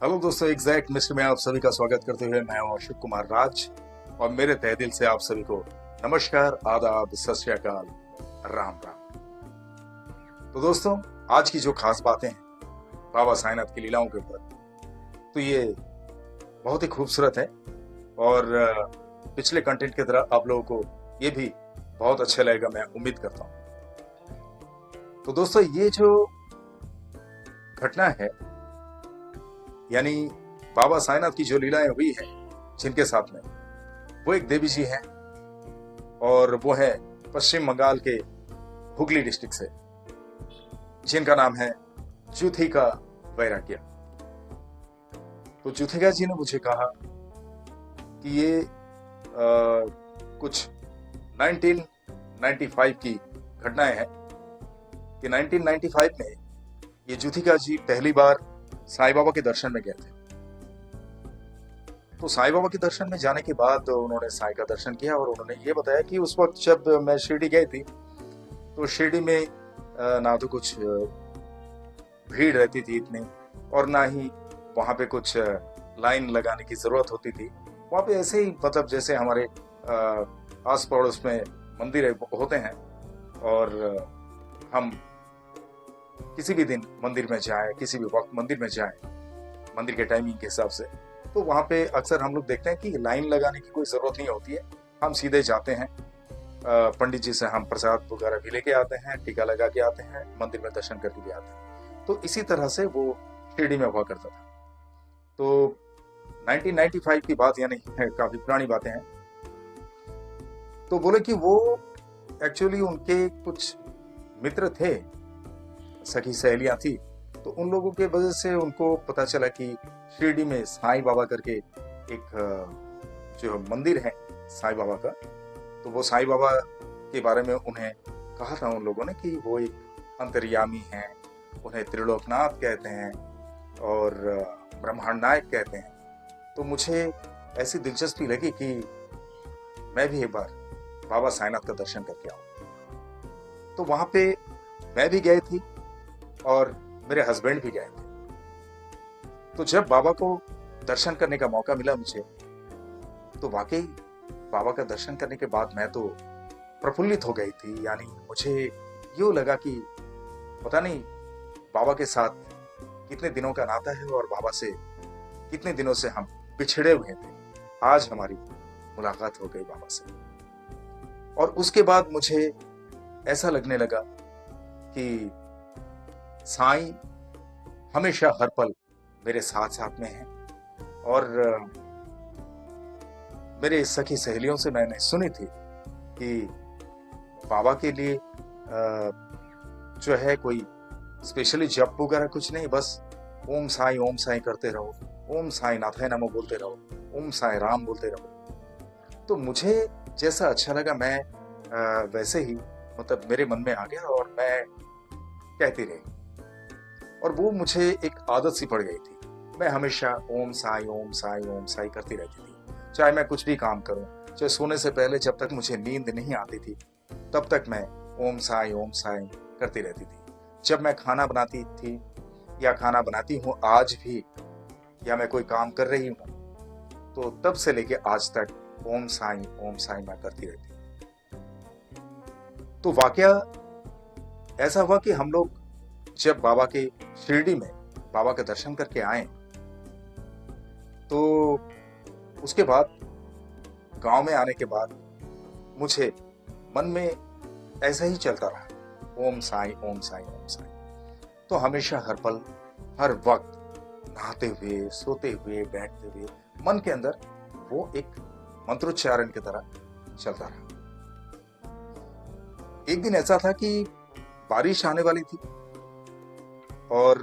Hello दोस्तों, exact mister में आप सभी का स्वागत करते हुए मैं हूं अशोक कुमार राज। और मेरे तहे दिल से आप सभी को नमस्कार, आदाब, सत श्री अकाल, राम राम। तो दोस्तों, आज की जो खास बातें हैं बाबा साईंनाथ की लीलाओं के ऊपर, तो ये बहुत ही खूबसूरत है। और पिछले कंटेंट की तरह आप लोगों को ये भी बहुत अच्छा लगेगा, मैं उम्मीद करता हूं। तो दोस्तों, ये जो घटना है, यानी बाबा साईंनाथ की जो लीलाएं हुई हैं जिनके साथ में, वो एक देवी जी हैं और वो है पश्चिम बंगाल के हुगली डिस्ट्रिक्ट से, जिनका नाम है जुथिका वैराग्य। तो जुथिका जी ने मुझे कहा कि ये कुछ 1995 की घटनाएं हैं कि 1995 में ये जुथिका जी पहली बार साईं बाबा के दर्शन में गए थे। तो साईं बाबा के दर्शन में जाने के बाद उन्होंने साईं का दर्शन किया और उन्होंने ये बताया कि उस वक्त जब मैं शिरडी गई थी तो शिरडी में ना तो कुछ भीड़ रहती थी इतनी, और ना ही वहाँ पे कुछ लाइन लगाने की जरूरत होती थी। वहाँ पे ऐसे ही मतलब जैसे हमारे आस पड़ोस में मंदिर होते हैं और हम किसी भी दिन मंदिर में जाए, किसी भी वक्त मंदिर में जाए, मंदिर के टाइमिंग के हिसाब से, तो वहाँ पे अक्सर हम लोग देखते हैं कि लाइन लगाने की कोई ज़रूरत नहीं होती है। हम सीधे जाते हैं, पंडित जी से हम प्रसाद वगैरह भी लेके आते हैं, टीका लगा के आते हैं, मंदिर में दर्शन करके भी आते हैं। तो इसी तरह से वो शिरडी में हुआ करता था। तो 1995 की बात, यानी काफ़ी पुरानी बातें हैं। तो बोले कि वो एक्चुअली उनके कुछ मित्र थे, सखी सहेलियां थी, तो उन लोगों के वजह से उनको पता चला कि शिरडी में साईं बाबा करके एक जो मंदिर है साईं बाबा का, तो वो साईं बाबा के बारे में उन्हें कहा था उन लोगों ने कि वो एक अंतर्यामी हैं, उन्हें त्रिलोकनाथ कहते हैं और ब्रह्मांड नायक कहते हैं। तो मुझे ऐसी दिलचस्पी लगी कि मैं भी एक बार बाबा साईंनाथ का दर्शन करके आऊं। तो वहां पे मैं भी गई थी और मेरे हस्बैंड भी गए थे। तो जब बाबा को दर्शन करने का मौका मिला मुझे, तो वाकई बाबा का दर्शन करने के बाद मैं तो प्रफुल्लित हो गई थी। यानी मुझे यूं लगा कि पता नहीं बाबा के साथ कितने दिनों का नाता है और बाबा से कितने दिनों से हम बिछड़े हुए थे। आज हमारी मुलाकात हो गई बाबा से, और उसके बाद मुझे ऐसा लगने लगा कि साईं हमेशा हर पल मेरे साथ साथ में है। और मेरे सखी सहेलियों से मैंने सुनी थी कि बाबा के लिए जो है कोई स्पेशली जप वगैरह कुछ नहीं, बस ओम साईं करते रहो, ओम साईं नाथाय नमो बोलते रहो, ओम साईं राम बोलते रहो। तो मुझे जैसा अच्छा लगा मैं वैसे ही मतलब मेरे मन में आ गया और मैं कहती रही, और वो मुझे एक आदत सी पड़ गई थी। मैं हमेशा ओम साई करती रहती थी, चाहे मैं कुछ भी काम करूं, चाहे सोने से पहले जब तक मुझे नींद नहीं आती थी तब तक मैं ओम साई करती रहती थी। जब मैं खाना बनाती थी या खाना बनाती हूँ आज भी, या मैं कोई काम कर रही हूँ, तो तब से लेके आज तक ओम साई मैं करती रहती हूँ। तो वाकया ऐसा हुआ कि हम लोग जब बाबा के शिरडी में बाबा के दर्शन करके आए, तो उसके बाद गांव में आने के बाद मुझे मन में ऐसा ही चलता रहा, ओम साईं। तो हमेशा हर पल हर वक्त नहाते हुए, सोते हुए, बैठते हुए मन के अंदर वो एक मंत्रोच्चारण की तरह चलता रहा। एक दिन ऐसा था कि बारिश आने वाली थी, और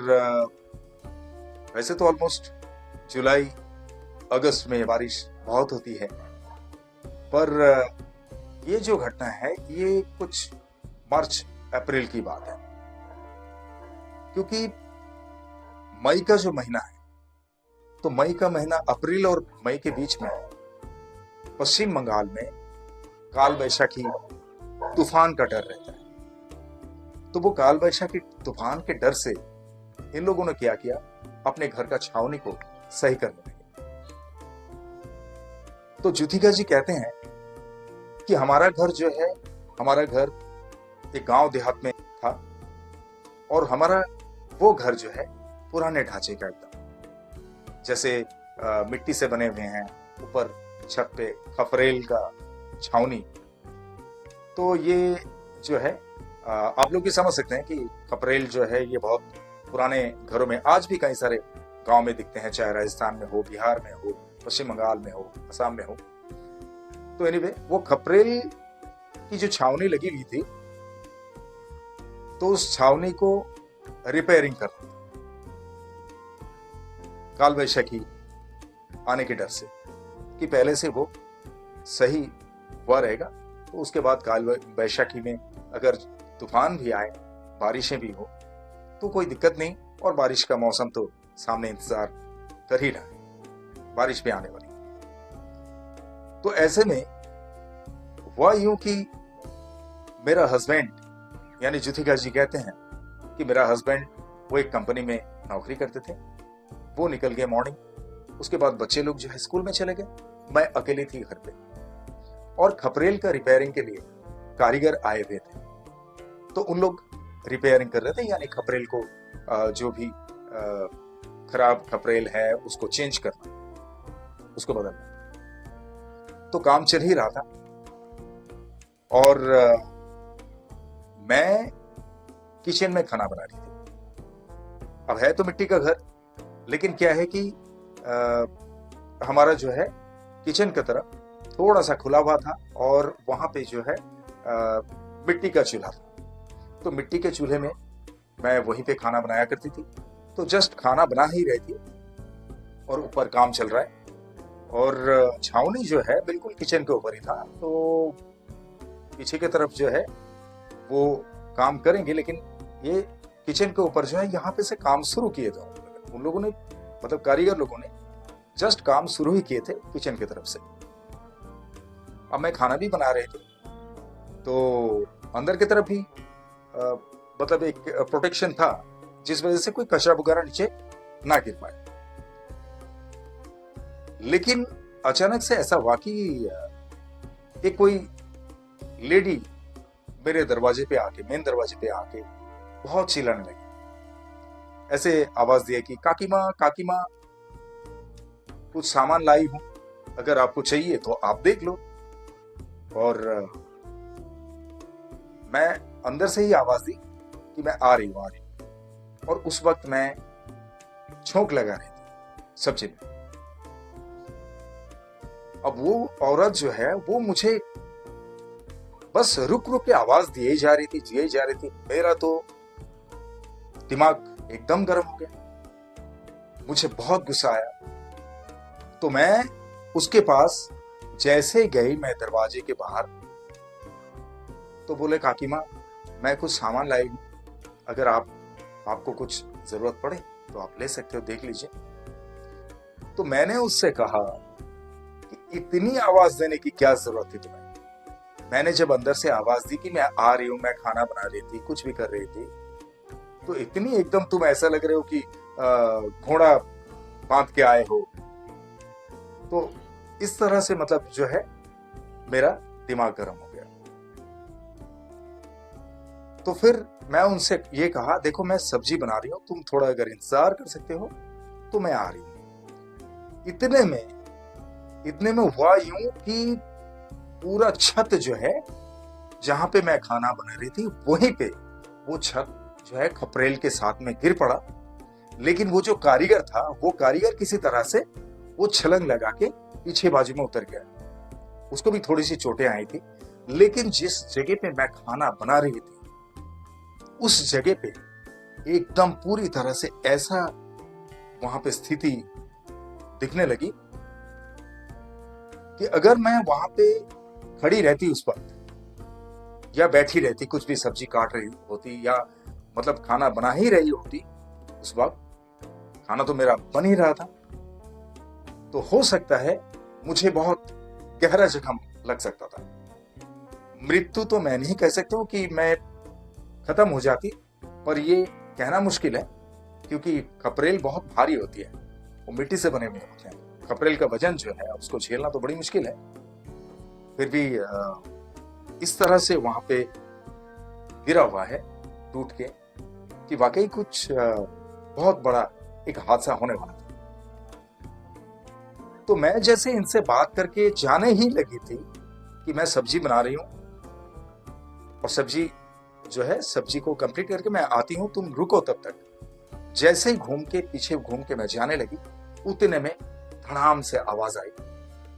वैसे तो ऑलमोस्ट जुलाई अगस्त में बारिश बहुत होती है, पर ये जो घटना है ये कुछ मार्च अप्रैल की बात है, क्योंकि मई का जो महीना है, तो मई का महीना अप्रैल और मई के बीच में पश्चिम बंगाल में काल वैशाखी तूफान का डर रहता है। तो वो काल वैशाखी तूफान के डर से इन लोगों ने क्या किया, अपने घर का छावनी को सही करने लगे। तो जुथिका जी कहते हैं कि हमारा घर एक गांव देहात में था, और हमारा वो घर जो है पुराने ढांचे का एकदम, जैसे मिट्टी से बने हुए हैं, ऊपर छत पे खपरेल का छावनी। तो ये जो है आप लोग भी समझ सकते हैं कि खपरेल जो है ये बहुत पुराने घरों में आज भी कई सारे गांव में दिखते हैं, चाहे राजस्थान में हो, बिहार में हो, पश्चिम बंगाल में हो, असम में हो। तो एनीवे वो खपरेल की जो छावनी लगी हुई थी, तो उस छावनी को रिपेयरिंग करना, काल वैशाखी आने के डर से कि पहले से वो सही हुआ रहेगा, तो उसके बाद काल वैशाखी में अगर तूफान भी आए, बारिशें भी हो, तो कोई दिक्कत नहीं। और बारिश का मौसम तो सामने इंतजार कर ही रहा है, बारिश भी आने वाली। तो ऐसे में हुआ यूं कि मेरा हस्बैंड, यानी जुथिका जी कहते हैं कि मेरा हस्बैंड वो एक कंपनी में नौकरी करते थे, वो निकल गए मॉर्निंग। उसके बाद बच्चे लोग जो है स्कूल में चले गए, मैं अकेली थी घर पे, और खपरेल का रिपेयरिंग के लिए कारीगर आए हुए थे। तो उन लोग रिपेयरिंग कर रहे थे, यानी खपरेल को जो भी खराब खपरेल है उसको चेंज करना, उसको बदलना। तो काम चल ही रहा था, और मैं किचन में खाना बना रही थी। अब है तो मिट्टी का घर, लेकिन क्या है कि हमारा जो है किचन की तरफ थोड़ा सा खुला हुआ था, और वहां पे जो है मिट्टी का चूल्हा था। तो मिट्टी के चूल्हे में मैं वहीं पे खाना बनाया करती थी। तो जस्ट खाना बना ही रही थी और ऊपर काम चल रहा है, और छावनी जो है बिल्कुल किचन के ऊपर ही था। तो पीछे की तरफ जो है वो काम करेंगे, लेकिन ये किचन के ऊपर जो है यहाँ पे से काम शुरू किए थे उन लोगों ने, मतलब कारीगर लोगों ने जस्ट काम शुरू ही किए थे किचन की तरफ से। अब मैं खाना भी बना रहे थे, तो अंदर की तरफ भी मतलब एक प्रोटेक्शन था, जिस वजह से कोई कचरा वगैरह नीचे ना गिर पाए। लेकिन अचानक से ऐसा हुआ कि एक कोई लेडी मेरे दरवाजे पे आके, मेन दरवाजे पे आके बहुत चिल्लाने लगी। ऐसे आवाज दिया कि काकी माँ कुछ सामान लाई हूं, अगर आपको चाहिए तो आप देख लो। और मैं अंदर से ही आवाज दी कि मैं आ रही हूं। और उस वक्त मैं छोंक लगा रही थी सब्जी में। अब वो औरत जो है वो मुझे बस रुक रुक के आवाज दिए जा रही थी। मेरा तो दिमाग एकदम गर्म हो गया, मुझे बहुत गुस्सा आया। तो मैं उसके पास जैसे गई, मैं दरवाजे के बाहर, तो बोले काकी माँ मैं कुछ सामान लाई हूं, अगर आपको कुछ जरूरत पड़े तो आप ले सकते हो, देख लीजिए। तो मैंने उससे कहा कि इतनी आवाज देने की क्या जरूरत थी तुम्हें? मैंने जब अंदर से आवाज दी कि मैं आ रही हूं, मैं खाना बना रही थी, कुछ भी कर रही थी, तो इतनी एकदम तुम ऐसा लग रहे हो कि घोड़ा बांध के आए हो। तो इस तरह से मतलब जो है मेरा दिमाग गर्म हो गया। तो फिर मैं उनसे ये कहा, देखो मैं सब्जी बना रही हूं, तुम थोड़ा अगर इंतजार कर सकते हो तो मैं आ रही हूं। इतने में हुआ यूं कि पूरा छत जो है जहां पे मैं खाना बना रही थी, वहीं पे वो छत जो है खपरेल के साथ में गिर पड़ा। लेकिन वो जो कारीगर था, वो कारीगर किसी तरह से वो छलांग लगा के पीछे बाजू में उतर गया। उसको भी थोड़ी सी चोटें आई थी, लेकिन जिस जगह पे मैं खाना बना रही थी उस जगह पे एकदम पूरी तरह से ऐसा वहां पे स्थिति दिखने लगी कि अगर मैं वहां पे खड़ी रहती उस वक्त, या बैठी रहती, कुछ भी सब्जी काट रही होती, या मतलब खाना बना ही रही होती, उस वक्त खाना तो मेरा बन ही रहा था, तो हो सकता है मुझे बहुत गहरा जख्म लग सकता था। मृत्यु तो मैं नहीं कह सकता हूं कि मैं खत्म हो जाती, पर ये कहना मुश्किल है, क्योंकि खपरेल बहुत भारी होती है, वो मिट्टी से बने हुए होते हैं। खपरेल का वजन जो है उसको झेलना तो बड़ी मुश्किल है। फिर भी इस तरह से वहां पे गिरा हुआ है टूट के कि वाकई कुछ बहुत बड़ा एक हादसा होने वाला था। तो मैं जैसे इनसे बात करके जाने ही लगी थी कि मैं सब्जी बना रही हूं और सब्जी जो है, सब्जी को कंप्लीट करके मैं आती हूं, तुम रुको तब तक। जैसे ही घूम के पीछे घूम के मैं जाने लगी, उतने में धड़ाम से आवाज आई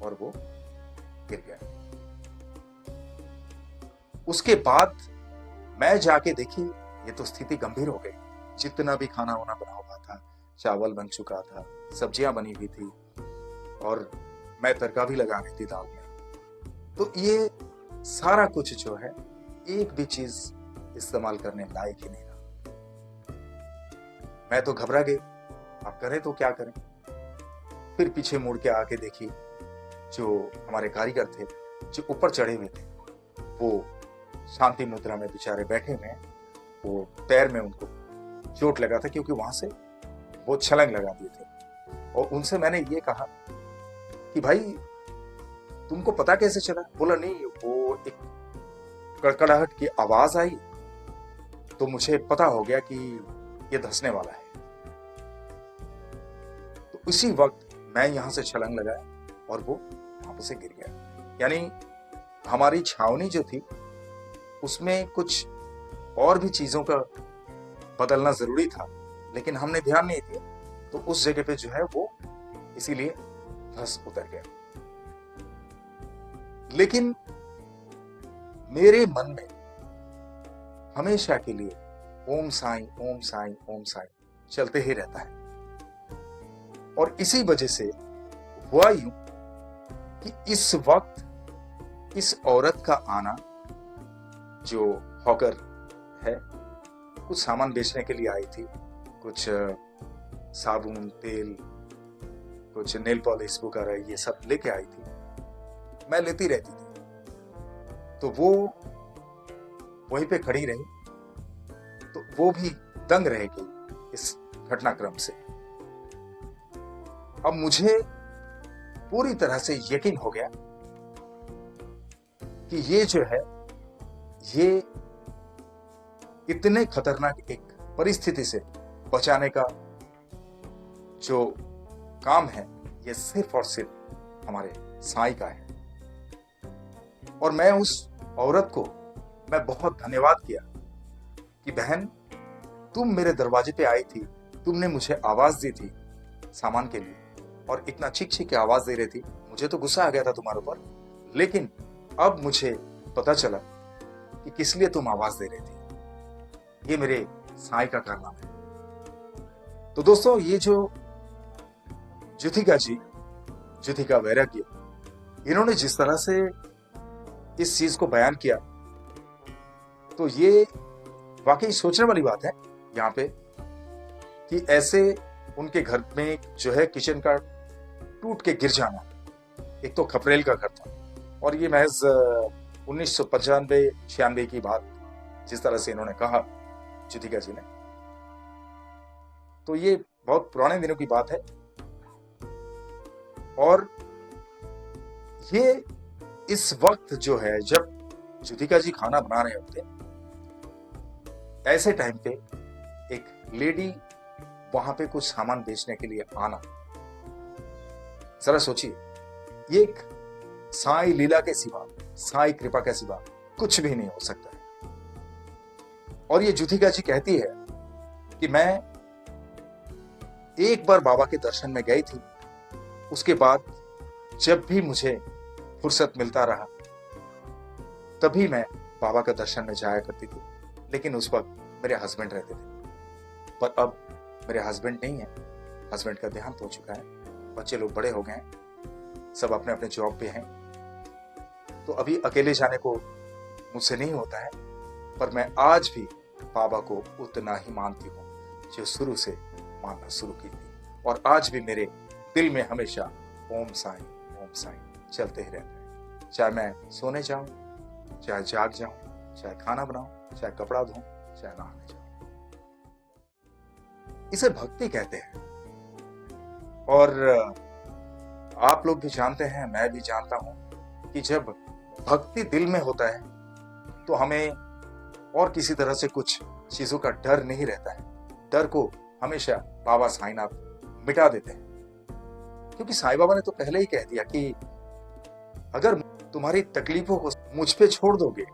और वो गिर गया। उसके बाद मैं जाके देखी, ये तो स्थिति गंभीर हो गई। जितना भी खाना वाना बना हुआ था, चावल बन चुका था, सब्जियां बनी हुई थी और मैं तड़का भी लगा रही थी दाल में। तो ये सारा कुछ जो है, एक भी चीज इस्तेमाल करने लायक ही नहीं रहा। मैं तो घबरा गई, अब करें तो क्या करें। फिर पीछे मुड़ के आके देखी, जो हमारे कारीगर थे जो ऊपर चढ़े हुए थे, वो शांति मुद्रा में बेचारे बैठे हुए हैं। वो पैर में उनको चोट लगा था क्योंकि वहां से वो छलांग लगा दिए थे। और उनसे मैंने ये कहा कि भाई तुमको पता कैसे चला? बोला नहीं, वो एक कड़कड़ाहट की आवाज आई तो मुझे पता हो गया कि ये धंसने वाला है। तो उसी वक्त मैं यहां से छलांग लगाया और वो वहां से गिर गया। यानी हमारी छावनी जो थी उसमें कुछ और भी चीजों का बदलना जरूरी था, लेकिन हमने ध्यान नहीं दिया, तो उस जगह पे जो है वो इसीलिए धंस उतर गया। लेकिन मेरे मन में हमेशा के लिए ओम साईं, ओम साईं, ओम साईं चलते ही रहता है। और इसी वजह से हुआ यूं कि इस वक्त इस औरत का आना, जो हॉकर है, कुछ सामान बेचने के लिए आई थी, कुछ साबुन, तेल, कुछ नेल पॉलिश वगैरह, ये सब लेके आई थी। मैं लेती रहती थी, तो वो वहीं पे खड़ी रही, तो वो भी दंग रह गई इस घटनाक्रम से। अब मुझे पूरी तरह से यकीन हो गया कि ये जो है, ये इतने खतरनाक एक परिस्थिति से बचाने का जो काम है, ये सिर्फ और सिर्फ हमारे साईं का है। और मैं उस औरत को मैं बहुत धन्यवाद किया कि बहन, तुम मेरे दरवाजे पे आई थी, तुमने मुझे आवाज दी थी सामान के लिए, और इतना चीख चीख के आवाज दे रही थी। मुझे तो गुस्सा आ गया था तुम्हारे ऊपर, लेकिन अब मुझे पता चला कि किस लिए तुम आवाज दे रही थी। ये मेरे साईं का कारनामा है। तो दोस्तों, ये जो जुथिका जी, जुथिका वैराग्य, इन्होंने जिस तरह से इस चीज को बयान किया, तो ये वाकई सोचने वाली बात है यहाँ पे कि ऐसे उनके घर में जो है किचन का टूट के गिर जाना। एक तो खपरेल का घर था, और ये महज 1995-96 की बात, जिस तरह से इन्होंने कहा जुथिका जी ने, तो ये बहुत पुराने दिनों की बात है। और ये इस वक्त जो है, जब जुथिका जी खाना बना रहे होते, ऐसे टाइम पे एक लेडी वहां पे कुछ सामान बेचने के लिए आना, जरा सोचिए, ये एक साईं लीला के सिवा, साईं कृपा के सिवा कुछ भी नहीं हो सकता है। और ये जुथिका जी कहती है कि मैं एक बार बाबा के दर्शन में गई थी, उसके बाद जब भी मुझे फुर्सत मिलता रहा तभी मैं बाबा का दर्शन में जाया करती थी। लेकिन उस वक्त मेरे हस्बैंड रहते थे, पर अब मेरे हस्बैंड नहीं है, हस्बैंड का देहांत हो चुका है, बच्चे लोग बड़े हो गए हैं, सब अपने अपने जॉब पे हैं, तो अभी अकेले जाने को मुझसे नहीं होता है। पर मैं आज भी बाबा को उतना ही मानती हूँ जो शुरू से मानना शुरू की थी। और आज भी मेरे दिल में हमेशा ओम साईं चलते ही रहता है। चाहे मैं सोने जाऊं, चाहे जाग जाऊं, चाहे खाना बनाऊं, चाहे कपड़ा धोऊं, चाहे नहाने जाऊं। इसे भक्ति कहते हैं। और आप लोग भी जानते हैं, मैं भी जानता हूं कि जब भक्ति दिल में होता है तो हमें और किसी तरह से कुछ चीजों का डर नहीं रहता है। डर को हमेशा बाबा साईनाथ मिटा देते हैं, क्योंकि साईं बाबा ने तो पहले ही कह दिया कि अगर तुम्हारी तकलीफों को मुझ पे छोड़ दोगे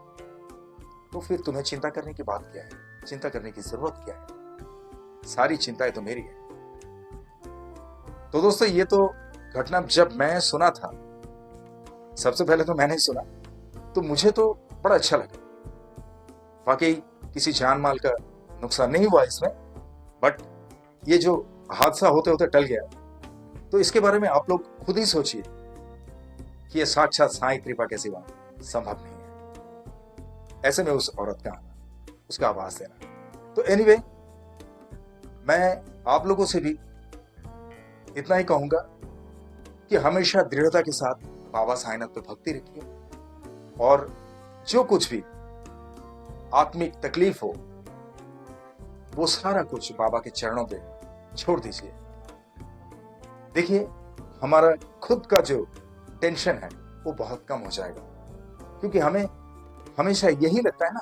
तो फिर तुम्हें चिंता करने की बात क्या है, चिंता करने की जरूरत क्या है, सारी चिंताएं तो मेरी है। तो दोस्तों, ये तो घटना जब मैं सुना था, सबसे पहले तो मैंने सुना तो मुझे तो बड़ा अच्छा लगा। वाकई किसी जान माल का नुकसान नहीं हुआ इसमें, बट ये जो हादसा होते होते टल गया, तो इसके बारे में आप लोग खुद ही सोचिए कि ये साक्षात साईं कृपा के सिवा संभव नहीं है। ऐसे में उस औरत का आना, उसका आवाज देना। तो एनीवे, मैं आप लोगों से भी इतना ही कहूंगा कि हमेशा दृढ़ता के साथ बाबा साईनाथ पे भक्ति रखिए, और जो कुछ भी आत्मिक तकलीफ हो वो सारा कुछ बाबा के चरणों पे छोड़ दीजिए। देखिए, हमारा खुद का जो टेंशन है वो बहुत कम हो जाएगा, क्योंकि हमें हमेशा यही लगता है ना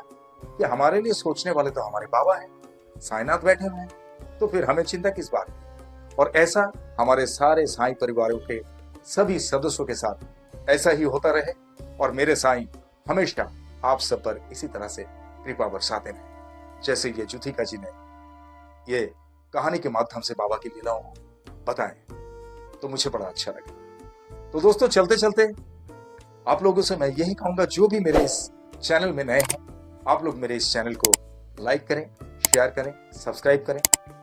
कि हमारे लिए सोचने वाले तो हमारे बाबा हैं, साईनाथ बैठे हुए हैं, तो फिर हमें चिंता किस बात की। और ऐसा हमारे सारे साईं परिवारों के सभी सदस्यों के साथ ऐसा ही होता रहे, और मेरे साईं हमेशा आप सब पर इसी तरह से कृपा बरसाते रहे, जैसे ये जुथिका जी ने ये कहानी के माध्यम से बाबा की लीलाओं को बताएं, तो मुझे बड़ा अच्छा लगा। तो दोस्तों, चलते चलते आप लोगों से मैं यही कहूंगा, जो भी मेरे इस चैनल में नए हैं, आप लोग मेरे इस चैनल को लाइक करें, शेयर करें, सब्सक्राइब करें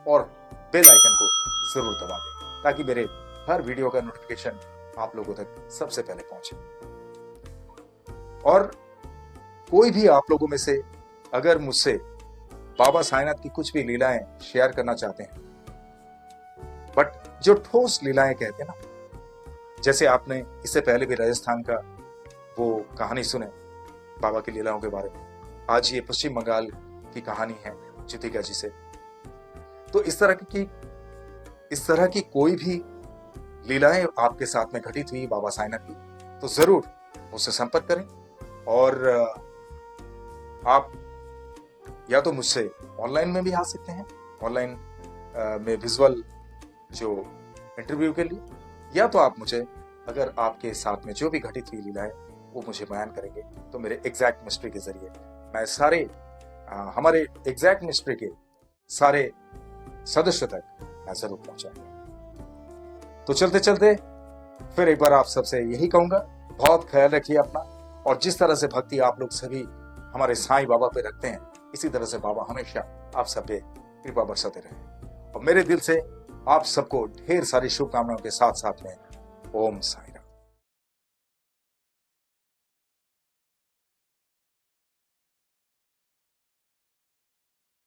और बेल आइकन को जरूर दबा दें, ताकि मेरे हर वीडियो का नोटिफिकेशन आप लोगों तक सबसे पहले पहुंचे। और कोई भी आप लोगों में से अगर मुझसे बाबा साईनाथ की कुछ भी लीलाएं शेयर करना चाहते हैं, बट जो ठोस लीलाएं कहते हैं ना, जैसे आपने इससे पहले भी राजस्थान का वो कहानी सुने बाबा की लीलाओं के बारे में, आज ये पश्चिम बंगाल की कहानी है जुथिका जी से, तो इस तरह की कोई भी लीलाएं आपके साथ में घटित हुई बाबा साईनाथ की, तो जरूर मुझसे संपर्क करें। और आप या तो मुझसे ऑनलाइन में भी आ सकते हैं, ऑनलाइन में विजुअल जो इंटरव्यू के लिए, या तो आप मुझे, अगर आपके साथ में जो भी घटित हुई लीला है वो मुझे बयान करेंगे, तो मेरे एग्जैक्ट मिस्ट्री के जरिए मैं सारे हमारे एग्जैक्ट मिस्ट्री के सारे सदस्य तक मैं जरूर पहुंचाऊंगा। तो चलते चलते फिर एक बार आप सबसे यही कहूंगा, बहुत ख्याल रखिए अपना, और जिस तरह से भक्ति आप लोग सभी हमारे साईं बाबा पे रखते हैं, इसी तरह से बाबा हमेशा आप सब पे कृपा बरसाते रहे। और मेरे दिल से आप सबको ढेर सारी शुभकामनाओं के साथ साथ में ओम साईं।